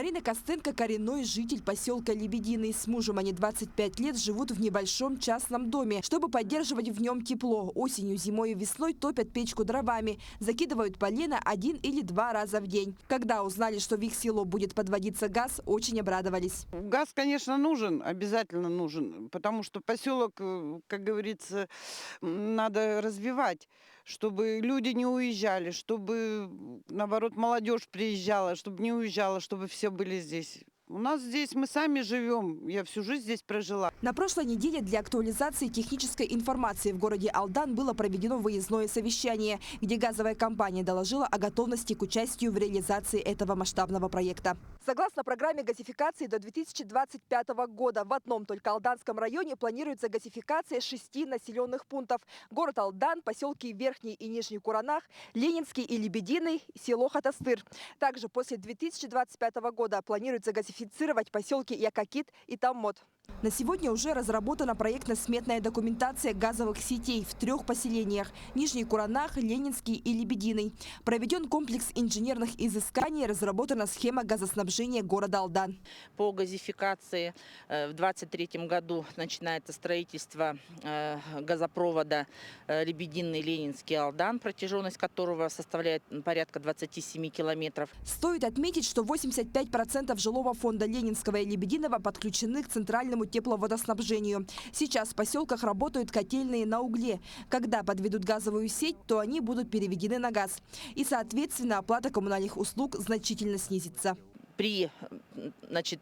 Марина Костенко – коренной житель поселка Лебединый. С мужем они 25 лет живут в небольшом частном доме. Чтобы поддерживать в нем тепло, осенью, зимой и весной топят печку дровами. Закидывают полено 1 или 2 раза в день. Когда узнали, что в их село будет подводиться газ, очень обрадовались. Газ, конечно, нужен, обязательно нужен, потому что поселок, как говорится, надо развивать, чтобы люди не уезжали, чтобы, наоборот, молодежь приезжала, чтобы не уезжала, чтобы все были здесь. У нас здесь мы сами живем, я всю жизнь здесь прожила. На прошлой неделе для актуализации технической информации в городе Алдан было проведено выездное совещание, где газовая компания доложила о готовности к участию в реализации этого масштабного проекта. Согласно программе газификации до 2025 года в одном только Алданском районе планируется газификация 6 населенных пунктов. Город Алдан, поселки Верхний и Нижний Куранах, Ленинский и Лебединый, село Хатастыр. Также после 2025 года планируется газификация поселки Якакит и Таммот. На сегодня уже разработана проектно-сметная документация газовых сетей в 3 поселениях – Нижний Куранах, Ленинский и Лебединый. Проведен комплекс инженерных изысканий, разработана схема газоснабжения города Алдан. По газификации в 2023 году начинается строительство газопровода Лебединый, Ленинский, Алдан, протяженность которого составляет порядка 27 километров. Стоит отметить, что 85% жилого фонда Ленинского и Лебединого подключены к центральному тепловодоснабжению. Сейчас в поселках работают котельные на угле. Когда подведут газовую сеть, то они будут переведены на газ. И, соответственно, оплата коммунальных услуг значительно снизится. При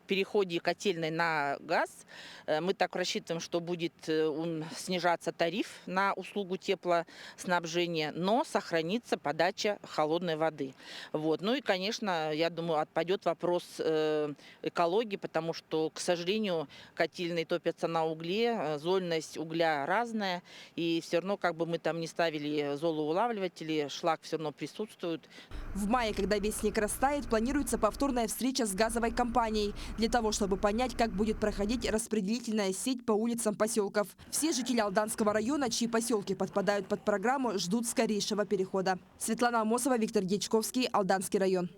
переходе котельной на газ мы так рассчитываем, что будет снижаться тариф на услугу теплоснабжения, но сохранится подача холодной воды. Ну и, конечно, я думаю, отпадет вопрос экологии, потому что, к сожалению, котельные топятся на угле, зольность угля разная, и все равно, как бы мы там не ставили золоулавливатели, шлак все равно присутствует. В мае, когда вестник растает, планируется повторная встреча с газовой компанией для того, чтобы понять, как будет проходить распределительная сеть по улицам поселков. Все жители Алданского района, чьи поселки подпадают под программу, ждут скорейшего перехода. Светлана Амосова, Виктор Дьячковский, Алданский район.